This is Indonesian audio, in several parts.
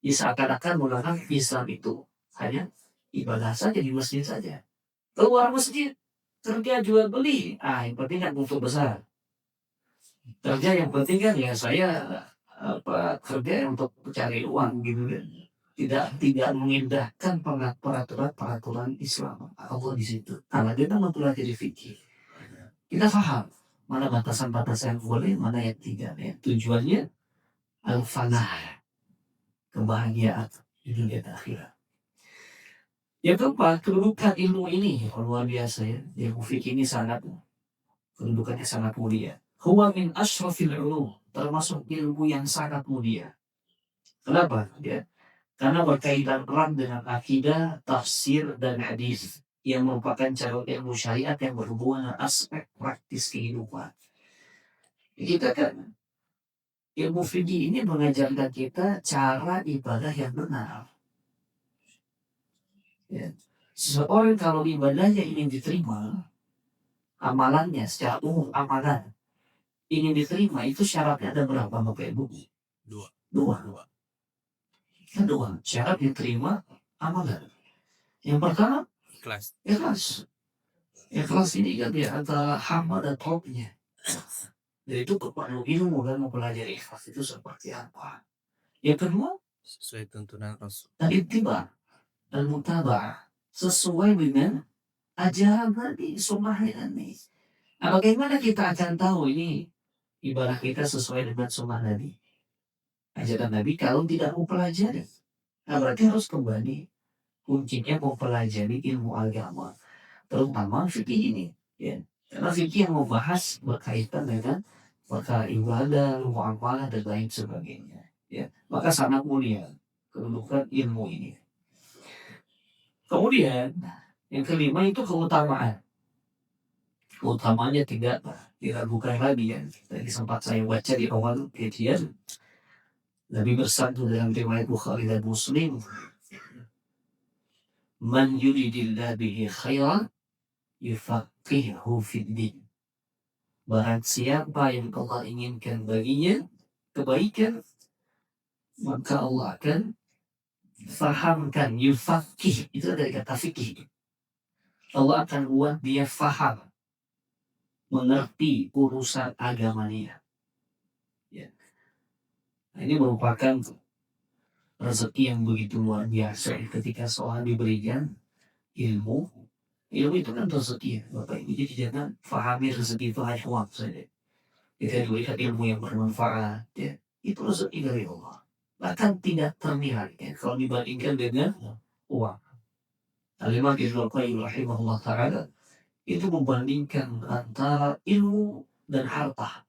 Ya seakan-akan menganggap Islam itu hanya ibadah saja di masjid saja. Keluar masjid, kerja jual beli, yang penting kan untung besar. Kerja yang penting kan ya saya kerja untuk mencari uang gitu kan. Tidak mengindahkan peraturan Islam Allah di situ. Karena kita mempelajari fikih, kita paham mana batasan-batasan yang boleh, mana yang tidak. Ya. Tujuannya al-falah, kebahagiaan di dunia dan akhirat. Yang keempat, kedudukan ilmu ini luar biasa ya. Ilmu fikih ini kedudukannya sangat mulia. Huwa min ashrafil ulum, termasuk ilmu yang sangat mulia. Kenapa? Ya, karena berkaitan erat dengan akidah, tafsir, dan hadis yang merupakan cabang ilmu syariat yang berhubungan dengan aspek praktis kehidupan. Kita kan ilmu fikih ini mengajarkan kita cara ibadah yang benar. Ya. Seseorang kalau ibadahnya ingin diterima, amalannya secara umum amalan ingin diterima itu syaratnya ada berapa Bapak Ibu? Dua. Syarat diterima amalan. Yang pertama ikhlas. Ikhlas ini kan di antara hamba dan Rabbnya. Dan itu perlu ilmu dan mempelajari ikhlas itu seperti apa. Yang kedua sesuai tuntunan Rasul. Dan ittiba dan mutabah sesuai dengan ajaran Nabi, sunnahnya Nabi. Nah, bagaimana kita akan tahu ini ibadah kita sesuai dengan sunnah Nabi, ajaran Nabi kalau tidak mau pelajari? Nah, berarti harus kembali kuncinya mau pelajari ilmu agama, terutama fikih ini. Ya. Karena fikih yang membahas berkaitan dengan perkara ibadah, muamalah dan lain sebagainya. Ya. Maka sangat mulia kedudukan ilmu ini. Kemudian yang kelima itu keutamaan. Keutamanya tidak diragukan lagi ya. Tadi sempat saya baca di awal kajian. Nabi bersabda dalam riwayat Bukhari dan Muslim, "Man yuridillah bihi khairan yufaqihu fid din." Barang siapa yang Allah inginkan baginya kebaikan, maka Allah akan fahamkan. Yufaqih itu dari kata fikih. Allah akan buat dia faham, mengerti urusan agamanya. Ya. Nah, ini merupakan rezeki yang begitu luar biasa ketika seorang diberikan ilmu. Ilmu itu kan rezeki ya Bapak Ibu. Jadi jangan pahami rezeki itu hanya uang saja. Kita diberikan ilmu yang bermanfaat ya. Itu rezeki dari Allah. Bahkan tidak ternilai ya, kalau dibandingkan dengan uang. Al-Imam Ibnu Qayyim rahimahullah ta'ala itu membandingkan antara ilmu dan harta.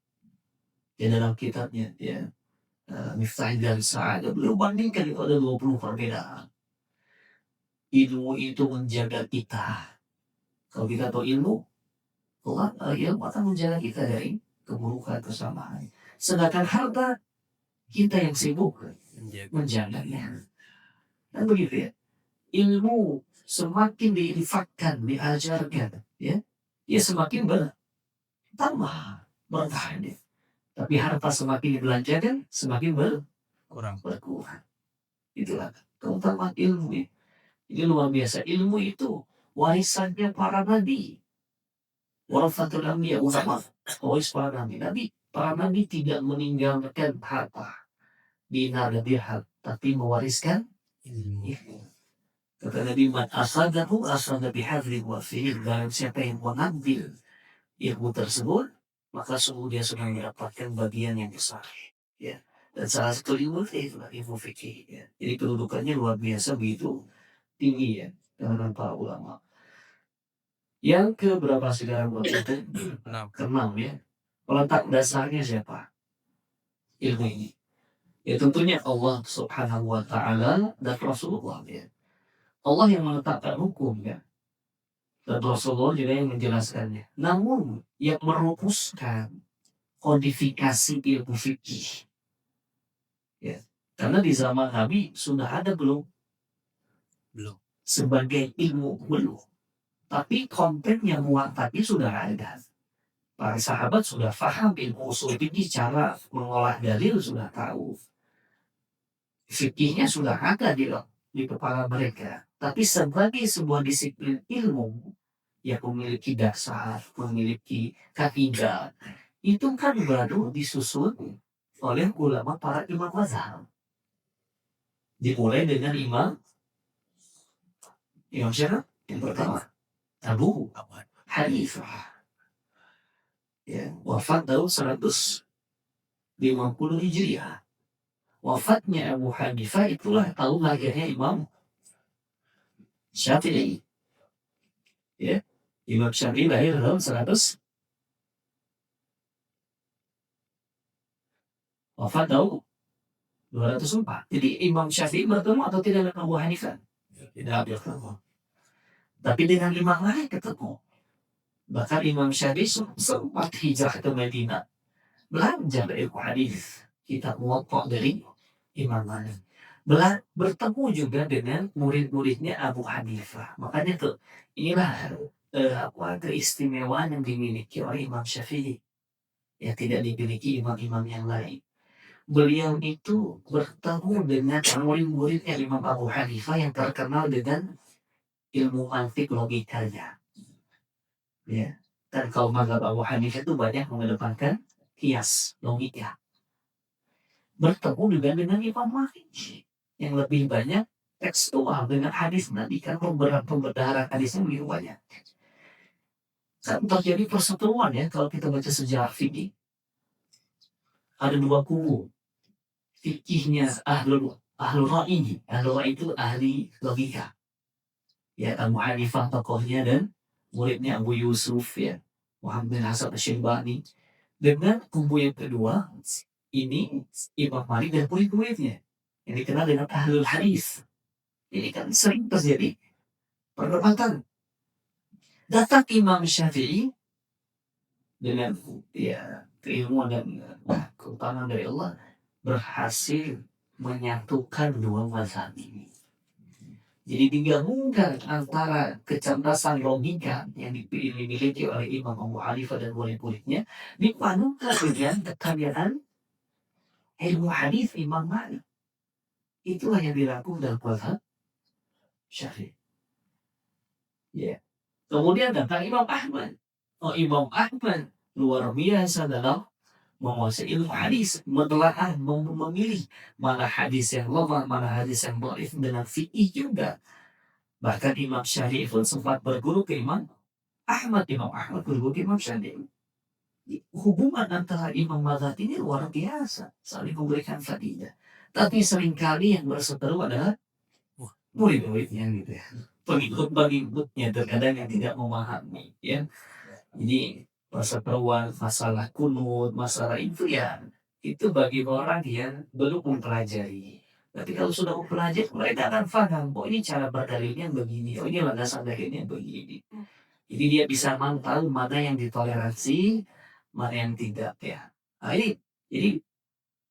Di dalam kitabnya ya, Miftah dari Sa'adah, beliau bandingkan itu ada 20 perbedaan. Ilmu itu menjaga kita. Kalau kita tahu ilmu akan menjaga kita dari keburukan kesamaan. Sedangkan harta kita yang sibuk menjaganya. Dan begitu ya. Ilmu semakin diinfakkan, diajarkan, ya semakin bertambah bertahan. Ya. Tapi harta semakin dibelanjakan, semakin berkurang. Itulah keutamaan ilmu. Ya. Ini luar biasa. Ilmu itu warisannya para nabi. Warasatul anbiya, ulama, waris para nabi. Para nabi tidak meninggalkan harta, dinar dan dirham, tapi mewariskan ilmu. Kata Nabi, man asadahu asada bihadrin wa fi'il. Dan siapa yang mengambil ilmu tersebut, maka sungguh dia sedang mendapatkan bagian yang besar. Ya. Dan salah satu ilmu itu ilmu fikih. Ya. Jadi kedudukannya luar biasa begitu tinggi ya dengan para ulama. Yang keberapa sekarang itu? Keenam ya. Peletak dasarnya siapa? Ilmu ini. Ya tentunya Allah Subhanahu wa Ta'ala dan Rasulullah ya. Allah yang menetapkan hukum ya. Dan Rasulullah juga yang menjelaskannya. Namun yang merumuskan kodifikasi ilmu fikih. Ya. Karena di zaman Nabi sudah ada belum? Sebagai ilmu belum. Tapi konten yang muat tadi sudah ada. Para sahabat sudah paham ilmu usul fikih, cara mengolah dalil sudah tahu. fikihnya sudah ada di kepala mereka. Tapi sebagai sebuah disiplin ilmu yang memiliki dasar, memiliki kaidah, itu kan baru disusun oleh ulama para imam mazhab. Dimulai dengan Imam siapa? Yang pertama, Abu Hanifah. Ya, wafat tahun 150 Hijriah. Wafatnya Abu Hanifah itulah tahun lahirnya Imam Syafi'i. Ya, Imam Syafi'i lahir tahun 100, wafat tahun 204. Jadi Imam Syafi'i bertemu atau tidak dengan Abu Hanifah? Tidak bertemu. Tapi dengan imam lain ketemu. Bahkan Imam Syafi'i sempat hijrah ke Madinah, belajar ilmu hadis, kitab Muwatta dari Imam Malik. Bertemu juga dengan murid-muridnya Abu Hanifah. Makanya tuh inilah keistimewaan yang dimiliki oleh Imam Syafi'i yang tidak dimiliki imam-imam yang lain. Beliau itu bertemu dengan murid-muridnya Imam Abu Hanifah yang terkenal dengan ilmu mantik logikanya. Ya. Dan kalau mazhab Abu Hanifah itu banyak mengedepankan kias, logika. Bertemu juga dengan Imam Malik yang lebih banyak tekstual dengan hadis Nabi, kan pembenaran hadisnya lebih banyak. Kan terjadi perseteruan ya kalau kita baca sejarah fikih. Ada dua kubu. Fikihnya ahlul ra'i. Ahlul ra'i itu ahli logika. Ya, Abu Hanifah tokohnya dan muridnya Abu Yusuf ya, Muhammad bin Hasan Asy-Syaibani. Dengan kubu yang kedua, ini Imam Malik dan murid-muridnya yang dikenal dengan ahlul hadis. Ini kan sering terjadi perdebatan. Datang Imam Syafi'i dengan ya keilmuan dan keutamaan dari Allah, berhasil menyatukan dua mazhab ini. Jadi digabungkan antara kecerdasan logika yang dimiliki oleh Imam Abu Hanifah dan murid-muridnya, dipadukan dengan kekayaan ilmu hadis Imam Malik. Itulah yang dilakukan dalam mazhab Syafi'i. Ya. Kemudian datang Imam Ahmad. Imam Ahmad luar biasa dalam menguasai ilmu hadis, menelaah, memilih mana hadis yang lemah, mana hadis yang dhaif dengan fikih juga. Bahkan Imam Syafi'i pun sempat berguru ke Imam Ahmad. Imam Ahmad berguru ke Imam Syafi'i. Hubungan antara imam mazhab ini luar biasa, saling memberikan fadilah. Tapi seringkali yang berseteru adalah murid-muridnya gitu ya. Pengikut-pengikutnya terkadang yang tidak memahami ya. Jadi perseteruan masalah kunut, masalah itu ya, itu bagi orang yang belum mempelajari. Tapi kalau sudah mempelajari, mereka akan paham, oh ini cara berdalilnya begini, oh ini landasan dalilnya begini. Jadi dia bisa tahu mana yang ditoleransi, mana yang tidak ya. Nah, ini jadi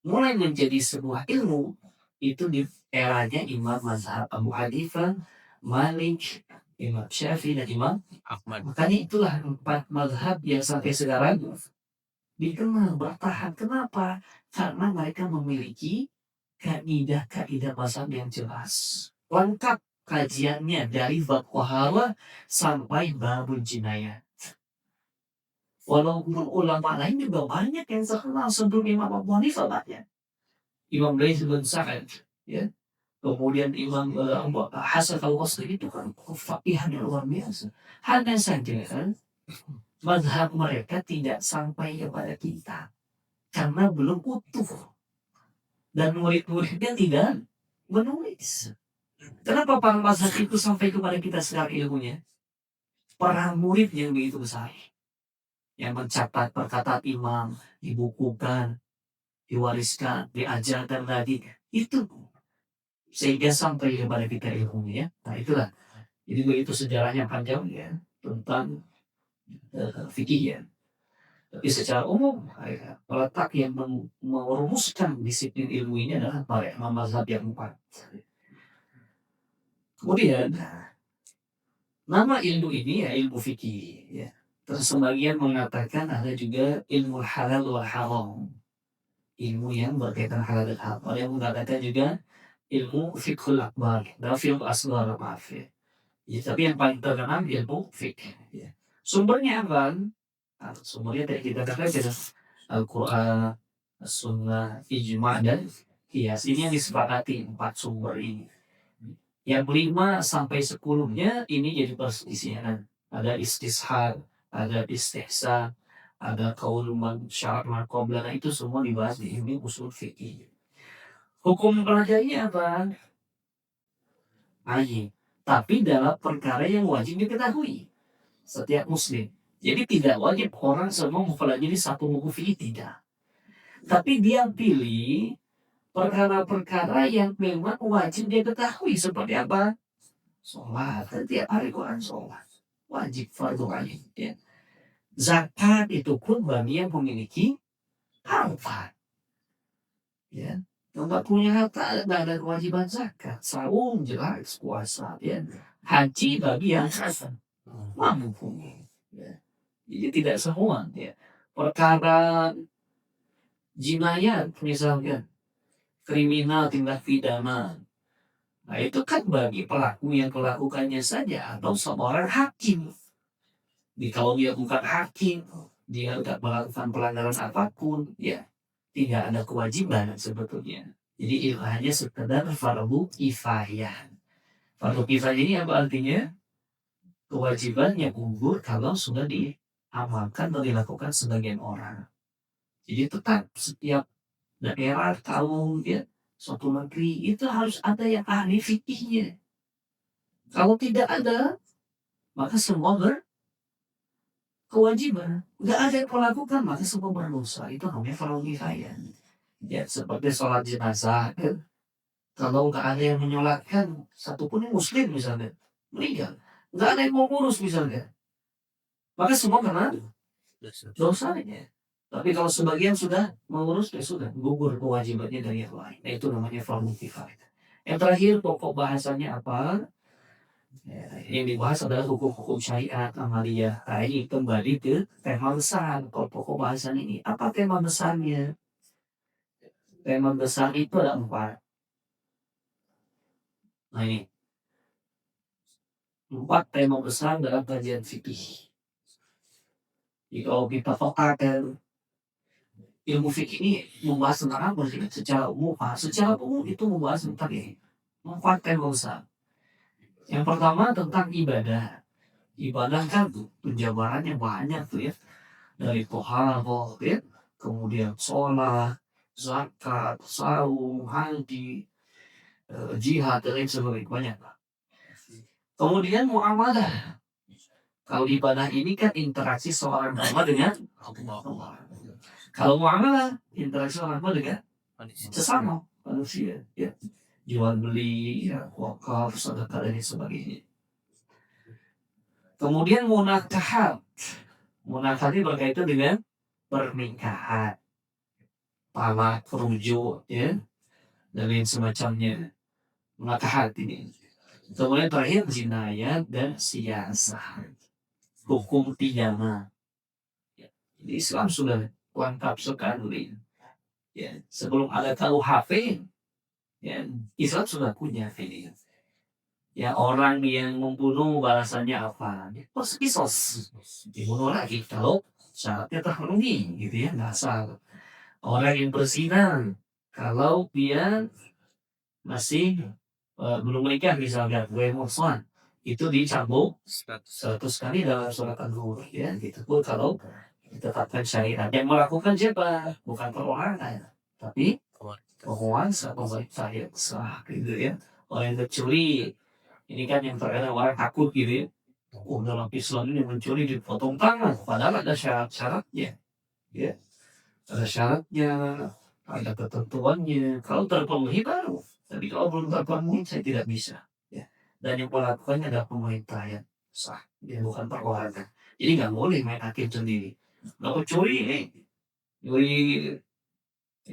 mulai menjadi sebuah ilmu itu di eranya Imam Mazhab Abu Hanifah, Malik, Imam Syafi'i dan Imam Ahmad. Makanya itulah 4 mazhab yang sampai sekarang dikenal bertahan. Kenapa? Karena mereka memiliki kaidah-kaidah mazhab yang jelas. Lengkap kajiannya dari bab qaharah sampai babul jinayah. Walaupun ulama lain juga banyak yang terkenal sebelum Imam Abu Hanifah banyak. Imam Laits bin Sa'ad, ya. Kemudian Imam Hasan al-Basri itu kan faqihan yang luar biasa. Hanya saja kan mazhab mereka tidak sampai kepada kita karena belum utuh dan murid-muridnya tidak menulis. Kenapa para mazhab itu sampai kepada kita secara ilmunya? Para murid yang begitu besar yang mencatat perkataan imam, dibukukan, diwariskan, diajarkan lagi, itu sehingga sampai kepada kita ilmunya. Nah itulah. Jadi begitu sejarahnya panjang ya tentang fikih ya. Tapi secara umum peletak yang merumuskan disiplin ilmu ini adalah para imam mazhab yang 4. Kemudian nama ilmu ini ya ilmu fikih ya. Terus sebagian mengatakan ada juga ilmu halal wal haram. Ilmu yang berkaitan halal dan haram. Ada yang mengatakan juga ilmu fiqhul akbar, dan fiqh asghar, maaf ya. Ya, tapi yang paling terkenal ilmu fiqh. Ya. Sumbernya apa? Nah, sumbernya tadi kita katakan Al-Quran, Sunnah, Ijma, dan Qiyas. Ini yang disepakati 4 sumber ini. Yang 5 sampai 10-nya ini jadi perselisihan. Ada istishad, ada istihsan, ada qaul man syara' ma qabla. Nah, itu semua dibahas di ilmu usul fikih. Hukum pelajarnya apa? Ayi. Tapi dalam perkara yang wajib diketahui setiap muslim. Jadi tidak wajib orang semua mempelajari satu buku fikih, tidak. Tapi dia pilih perkara-perkara yang memang wajib dia ketahui, seperti apa? Sholat, setiap hari Quran sholat. Wajib fardu ain. Ya. Zakat itu pun bagi yang memiliki harta. Ya. Yang nggak punya harta nggak ada kewajiban zakat. Saum jelas puasa. Ya. Haji bagi yang mampu. Ya. Jadi tidak semua. Ya. Perkara jinayat misalnya, kriminal, tindak pidana. Nah, itu kan bagi pelaku yang melakukannya saja atau seorang hakim. Kalau dia bukan hakim, dia tidak melakukan pelanggaran apapun, ya tidak ada kewajiban sebetulnya. Jadi itu hanya sekedar fardu kifayah. Fardu kifayah ini apa artinya? Kewajiban yang gugur kalau sudah diamalkan atau dilakukan sebagian orang. Jadi tetap setiap daerah, kalau ya suatu negeri itu harus ada yang ahli fikihnya. Kalau tidak ada, maka semua berkewajiban. Nggak ada yang melakukan, maka semua berdosa. Itu namanya fardu kifayah. Ya, seperti sholat jenazah. Kalau nggak ada yang menyolatkan, satupun yang muslim misalnya, meninggal. Nggak ada yang mau ngurus misalnya. Maka semua kena dosanya. Tapi kalau sebagian sudah mengurus, ya sudah gugur kewajibannya dari yang lain. Nah, itu namanya fardu kifayah. Yang terakhir, pokok bahasannya apa? Ya, yang dibahas adalah hukum-hukum syariat amaliyah. Nah, ini kembali ke tema besar. Kalau pokok bahasan ini, apa tema besarnya? Tema besar itu ada 4. Nah, ini 4 tema besar dalam kajian fikih. Jadi kalau kita totalkan ilmu fikih ini membahas tentang apa sih? Secara umum, secara umum itu membahas tentang ini 4 tema besar. Yang pertama tentang ibadah. Ibadah kan tuh penjabarannya banyak tuh ya. Dari toharoh, ya, kemudian sholat, zakat, saum, haji, jihad, dan lain sebagainya, banyak. Kemudian muamalah. Kalau ibadah ini kan interaksi seorang hamba dengan Allah. Kalau muamalah, interaksi seorang hamba dengan sesama manusia, ya. Jual beli, ya, wakaf, sedekah, dan sebagainya. Kemudian munakahat. Munakahat ini berkaitan dengan pernikahan, talak, rujuk, ya, dan lain semacamnya. Munakahat ini. Kemudian terakhir jinayat dan siasah. Hukum pidana. Ya. Jadi Islam sudah lengkap sekali. Ya. Sebelum ada KUHP, ya, Islam sudah punya ini. Ya, orang yang membunuh balasannya apa? Kisos. Dibunuh lagi kalau syaratnya terpenuhi, gitu ya, nggak salah. Orang yang berzina, kalau dia masih belum menikah misalnya, gue muhsan, itu dicambuk 100 kali dalam surat An-Nur, ya, gitu pun kalau ditetapkan syariat. Yang melakukan siapa? Bukan perorangan, tapi penguasa, pemerintah yang sah, gitu ya. Orang yang mencuri, ini kan yang terkadang orang takut gitu ya. Dalam Islam ini mencuri dipotong tangan, padahal ada syarat-syaratnya, ya. Ada syaratnya, ada ketentuannya. Kalau terpenuhi baru. Tapi kalau belum terpenuhi, saya tidak bisa. Ya. Dan yang melakukannya adalah pemerintah yang sah, ya, bukan perorangan. Jadi nggak boleh main hakim sendiri. Kalau curi ini, curi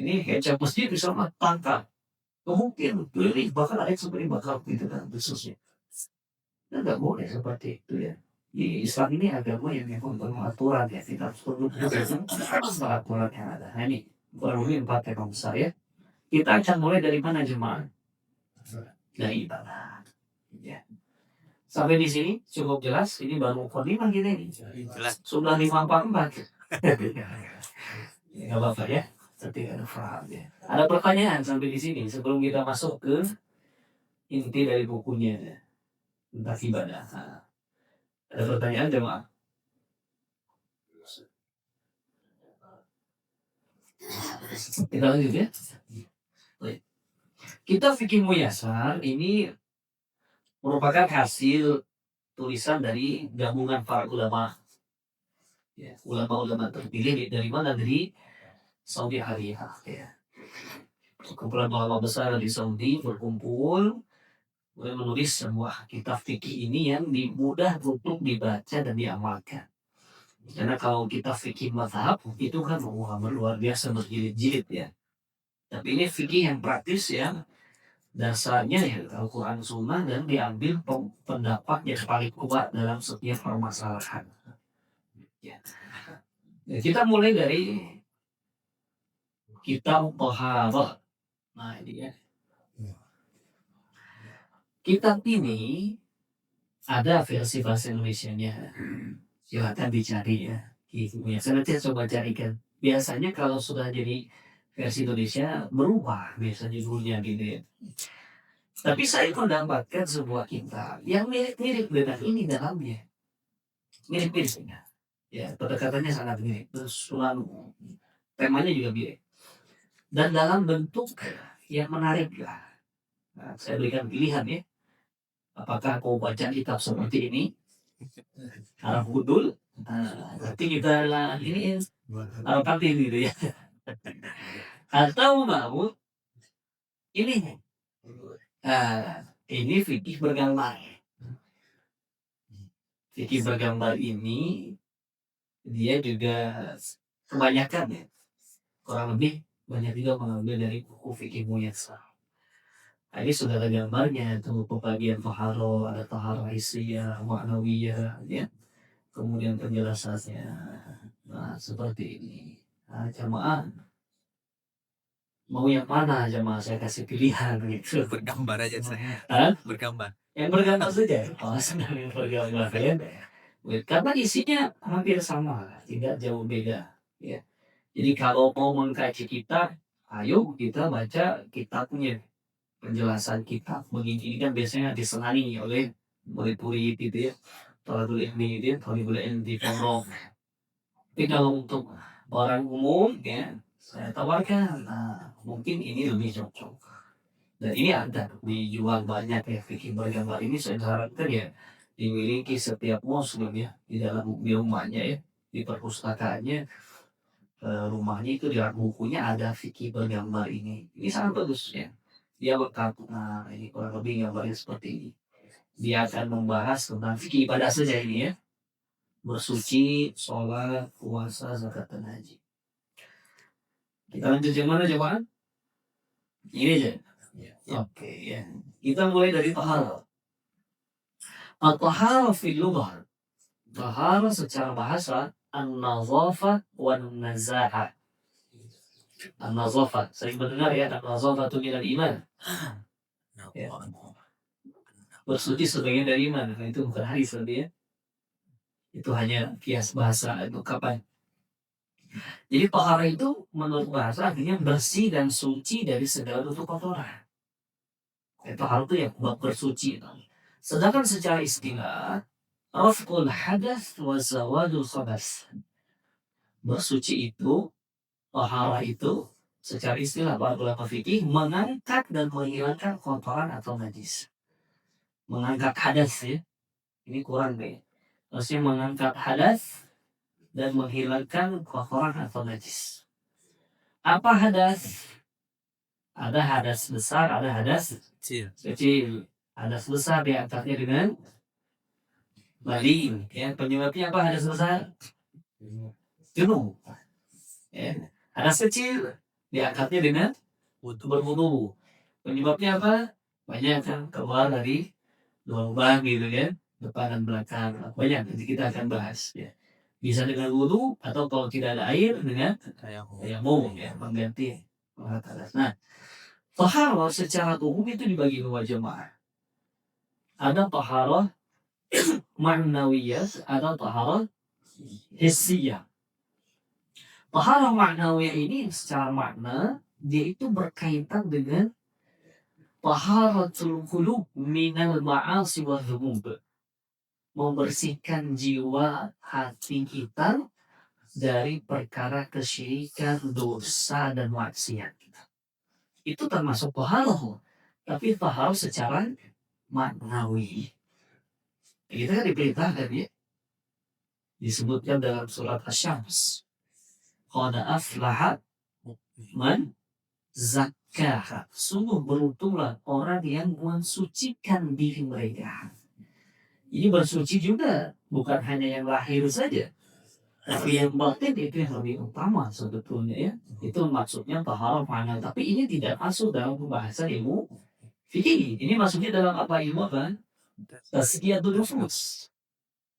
ini kecap masjid bisa tangkap. Mungkin pilih bahkan ada yang seperti bakal gitu kan khususnya. Dan nggak boleh seperti itu ya. Di Islam ini agama yang memang penuh aturan ya. Kita harus perlu aturan yang ada. Nah, ini baru ini 4 tema besar ya. Kita akan mulai dari mana jemaah? dari ibadah. Ya. Sampai di sini cukup jelas. Ini baru mukadimah kita ini. Jelas. Sudah 544. Nggak apa-apa ya. Tapi ada paham ya. Ada pertanyaan sampai di sini sebelum kita masuk ke inti dari bukunya tentang ibadah. Nah, ada pertanyaan jemaah? Kita lanjut ya. Baik. Kitab Fikih Muyasar ini merupakan hasil tulisan dari gabungan para ulama. Ya, ulama-ulama terpilih dari mana? Dari Saudi Arabia. Ya. Kumpulan ulama besar di Saudi berkumpul mulai menulis sebuah kitab fikih ini yang mudah untuk dibaca dan diamalkan. Karena kalau kita fikih mazhab itu kan luar biasa berjilid-jilid ya. Tapi ini fikih yang praktis ya. Dasarnya ya Al-Quran Sunnah dan diambil pendapat yang paling kuat dalam setiap permasalahan. Ya. Ya, kita mulai dari kitab Thaharah. Nah ini ya. Kitab ini ada versi bahasa Indonesianya. Silahkan dicari ya. Ya, saya nanti coba carikan. Biasanya kalau sudah jadi versi Indonesia berubah biasanya judulnya gitu ya. Tapi saya mendapatkan sebuah kitab yang mirip-mirip dengan ini dalamnya. Mirip-mirip. Ya, pendekatannya sangat mirip. Terus selalu temanya juga mirip. Dan dalam bentuk yang menarik lah. Nah, saya berikan pilihan ya. Apakah kau baca kitab seperti ini? Arab Gudul. Berarti kita lah ini Arab Kantin gitu ya. Atau mau ini. Ini fikih bergambar. Fikih bergambar ini dia juga kebanyakan ya. Kurang lebih banyak juga mengambil dari buku fikih Muyasar. Nah, ini sudah ada gambarnya tuh pembagian taharo, ada taharo hissiyah, ma'nawiyah, ya. Kemudian penjelasannya. Nah, seperti ini. Nah, jamaah mau yang mana jamaah saya kasih pilihan gitu. Bergambar aja saya. Bergambar. Yang bergambar saja. Oh, senang yang bergambar ya. Karena isinya hampir sama, tidak jauh beda. Ya. Jadi kalau mau mengkaji kitab, ayo kita baca kitabnya. Penjelasan kitab begini kan biasanya disenangi oleh murid-murid gitu ya. Thalibul ilmi gitu ya, thalibul ilmi di pondok. Tapi kalau untuk orang umum ya, saya tawarkan mungkin ini lebih cocok. Dan ini ada dijual banyak ya fikih bergambar ini saya harapkan ya dimiliki setiap muslim ya di rumahnya ya, di perpustakaannya rumahnya itu di bukunya ada fikih bergambar ini. Ini sangat bagus ya. Dia lengkap. Nah, ini kurang lebih gambarnya seperti ini. Dia akan membahas tentang fikih ibadah saja ini ya. Bersuci, sholat, puasa, zakat, dan haji. Kita lanjut yang mana coba? Ini aja. Oke ya. Kita mulai dari taharah. At-taharah fil lughah. Taharah secara bahasa an-nazafah wan-nazahah. An-nazafah. Sering mendengar ya an-nazafah itu minal iman. Ya. Bersuci sebagian dari iman. Nah, itu bukan hadis berarti ya. Itu hanya kias bahasa itu kapan. Jadi taharah itu menurut bahasa artinya bersih dan suci dari segala bentuk kotoran. Taharah itu yang bersuci. Sedangkan secara istilah rafqul hadas wa zawadul khabas. Bersuci itu, taharah itu secara istilah para ulama fikih mengangkat dan menghilangkan kotoran atau najis. Mengangkat hadas ya. Ini kurang deh. Maksudnya mengangkat hadas dan menghilangkan kotoran atau najis. Apa hadas? Ada hadas besar, ada hadas kecil. Hadas besar diangkatnya dengan mandi. Ya, penyebabnya apa hadas besar? Junub. Ya. Hadas kecil diangkatnya dengan berwudu. Penyebabnya apa? Banyak kan keluar dari dua lubang gitu ya, depan dan belakang. Banyak nanti kita akan bahas ya. Bisa dengan wudu atau kalau tidak ada air dengan tayamum ya, mengganti hadas. Nah, Taharah secara umum itu dibagi dua jemaah. Ada taharah ma'nawiyah, ada taharah hissiyah. Taharah ma'nawiyah ini secara makna dia itu berkaitan dengan taharatul qulub minal ma'asi wa dhunub. Membersihkan jiwa hati kita dari perkara kesyirikan, dosa dan maksiat. Itu termasuk taharah, tapi taharah secara maknawi. Kita kan diperintahkan ya, disebutkan dalam surat Asy-Syams. Qad aflaha man zakkaha. Sungguh beruntunglah orang yang mensucikan diri mereka. Ini bersuci juga bukan hanya yang lahir saja, tapi yang batin itu yang lebih utama sebetulnya ya. Itu maksudnya taharah makna. Tapi ini tidak masuk dalam pembahasan ilmu fikih. Ini masuknya dalam apa ilmu apa? Tazkiyatul nufus.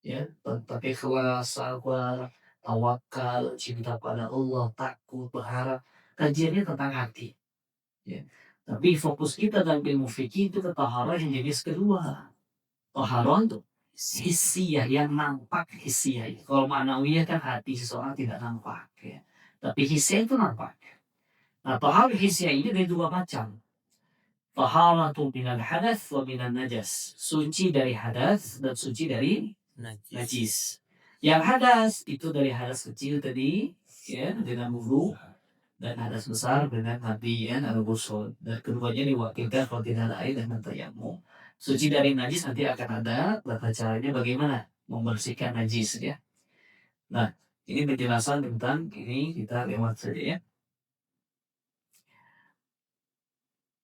Ya, tentang ikhlas, sabar, tawakal, cinta pada Allah, takut, berharap. Kajiannya tentang hati. Ya. Tapi fokus kita dalam ilmu fikih itu ke taharah yang jenis kedua. Taharah itu hissiyah yang nampak hissiyah. Kalau ma'nawiyah kan hati seseorang tidak nampak ya. Tapi hissiyah itu nampak. Nah, taharah hissiyah ini ada dua macam. Taharatu minal hadath wa minal najas. Suci dari hadas dan suci dari najis. Yang hadas itu dari hadas kecil tadi ya dengan wudu, dan hadas besar dengan mandi ya atau ghusl. Dan keduanya diwakilkan kalau tidak ada air dengan tayammum. Suci dari najis nanti akan ada tata caranya bagaimana membersihkan najis ya. Nah, ini penjelasan tentang ini kita lewat saja ya.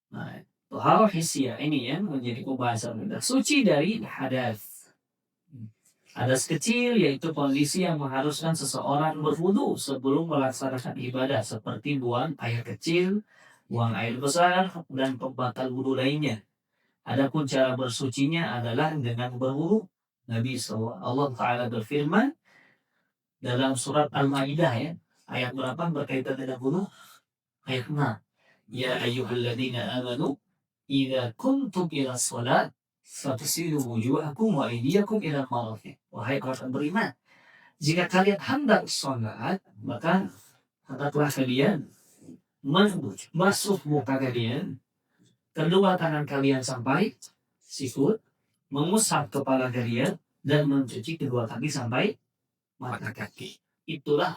Nah, taharah hissiyah ini ya menjadi pembahasan kita. Suci dari hadas. Hadas kecil yaitu kondisi yang mengharuskan seseorang berwudu sebelum melaksanakan ibadah seperti buang air kecil, buang air besar, dan pembatal wudu lainnya. Adapun cara bersucinya adalah dengan berwudu. Nabi Allah Ta'ala berfirman dalam surat Al-Ma'idah ya, ayat berapa berkaitan dengan wudu? Ayat 6. Ya ayyuhalladzina amanu idza kuntum ila shalat faghsilu wujuhakum wa aydiyakum ila marafiq. Wahai orang beriman, jika kalian hendak sholat, maka hendaklah kalian masuk muka kalian, kedua tangan kalian sampai sikut, mengusap kepala kalian, dan mencuci kedua kaki sampai mata kaki. Itulah